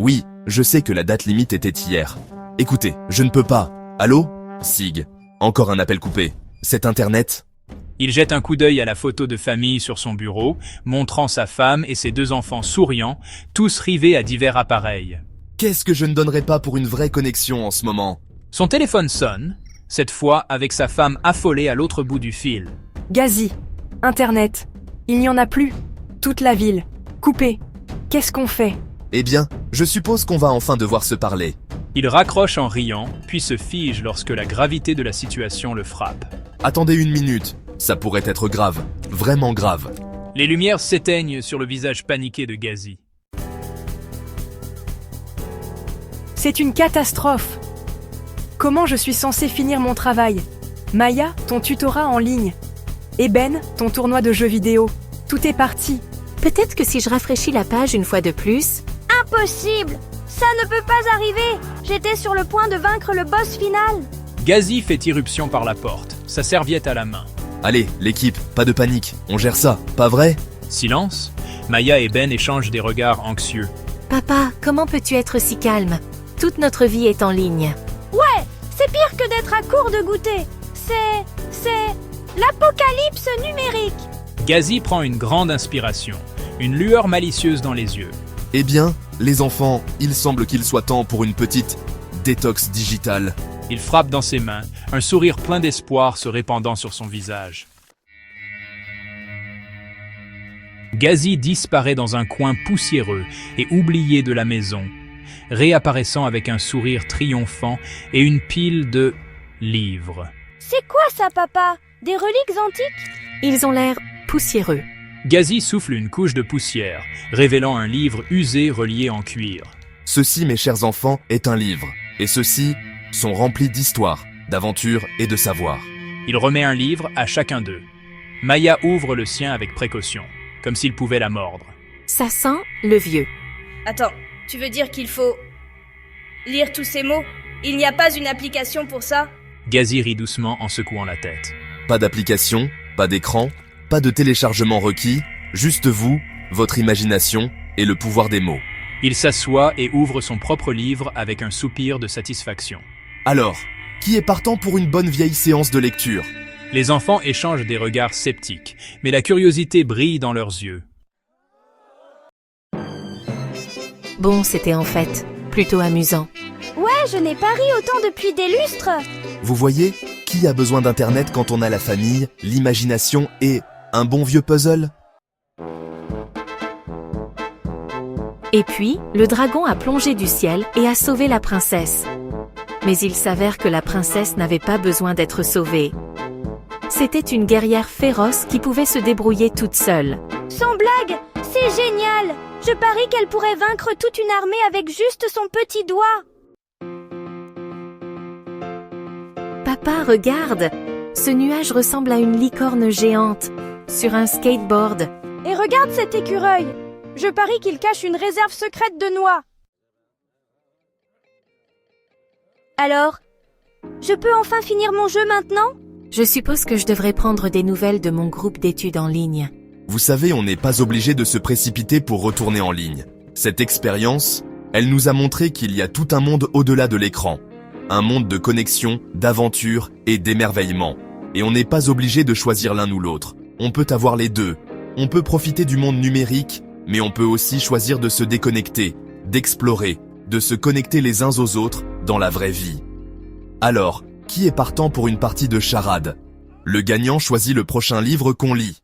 Oui, je sais que la date limite était hier. Écoutez, je ne peux pas. Allô? Sig. Encore un appel coupé. C'est Internet? Il jette un coup d'œil à la photo de famille sur son bureau, montrant sa femme et ses 2 enfants souriants, tous rivés à divers appareils. Qu'est-ce que je ne donnerais pas pour une vraie connexion en ce moment? Son téléphone sonne, cette fois avec sa femme affolée à l'autre bout du fil. Gazi, Internet. Il n'y en a plus. Toute la ville. Coupée. Qu'est-ce qu'on fait? Eh bien, je suppose qu'on va enfin devoir se parler. Il raccroche en riant, puis se fige lorsque la gravité de la situation le frappe. Attendez une minute. Ça pourrait être grave. Vraiment grave. Les lumières s'éteignent sur le visage paniqué de Gazi. C'est une catastrophe. Comment je suis censée finir mon travail? Maya, ton tutorat en ligne. Eben, ton tournoi de jeux vidéo. Tout est parti. Peut-être que si je rafraîchis la page une fois de plus... Impossible! Ça ne peut pas arriver! J'étais sur le point de vaincre le boss final! Gazi fait irruption par la porte, sa serviette à la main. Allez, l'équipe, pas de panique. On gère ça, pas vrai? Silence. Maya et Ben échangent des regards anxieux. Papa, comment peux-tu être si calme? Toute notre vie est en ligne. Ouais! C'est pire que d'être à court de goûter! C'est l'apocalypse numérique! Gazi prend une grande inspiration, une lueur malicieuse dans les yeux. Eh bien, les enfants, il semble qu'il soit temps pour une petite détox digitale. Il frappe dans ses mains, un sourire plein d'espoir se répandant sur son visage. Gazi disparaît dans un coin poussiéreux et oublié de la maison, réapparaissant avec un sourire triomphant et une pile de livres. C'est quoi ça, papa? Des reliques antiques? Ils ont l'air poussiéreux. Gazi souffle une couche de poussière, révélant un livre usé relié en cuir. Ceci, mes chers enfants, est un livre. Et ceux-ci sont remplis d'histoire, d'aventure et de savoir. Il remet un livre à chacun d'eux. Maya ouvre le sien avec précaution, comme s'il pouvait la mordre. Ça sent le vieux. Attends, tu veux dire qu'il faut lire tous ces mots? Il n'y a pas une application pour ça? Gazi rit doucement en secouant la tête. Pas d'application, pas d'écran, pas de téléchargement requis, juste vous, votre imagination et le pouvoir des mots. Il s'assoit et ouvre son propre livre avec un soupir de satisfaction. Alors, qui est partant pour une bonne vieille séance de lecture? Les enfants échangent des regards sceptiques, mais la curiosité brille dans leurs yeux. Bon, c'était en fait plutôt amusant. Ouais, je n'ai pas ri autant depuis des lustres! Vous voyez, qui a besoin d'Internet quand on a la famille, l'imagination et un bon vieux puzzle? Et puis, le dragon a plongé du ciel et a sauvé la princesse. Mais il s'avère que la princesse n'avait pas besoin d'être sauvée. C'était une guerrière féroce qui pouvait se débrouiller toute seule. Sans blague, c'est génial! Je parie qu'elle pourrait vaincre toute une armée avec juste son petit doigt! Papa, regarde! Ce nuage ressemble à une licorne géante, sur un skateboard. Et regarde cet écureuil! Je parie qu'il cache une réserve secrète de noix! Alors, je peux enfin finir mon jeu maintenant? Je suppose que je devrais prendre des nouvelles de mon groupe d'études en ligne. Vous savez, on n'est pas obligé de se précipiter pour retourner en ligne. Cette expérience, elle nous a montré qu'il y a tout un monde au-delà de l'écran. Un monde de connexion, d'aventure et d'émerveillement. Et on n'est pas obligé de choisir l'un ou l'autre. On peut avoir les deux. On peut profiter du monde numérique, mais on peut aussi choisir de se déconnecter, d'explorer, de se connecter les uns aux autres dans la vraie vie. Alors, qui est partant pour une partie de charade? Le gagnant choisit le prochain livre qu'on lit.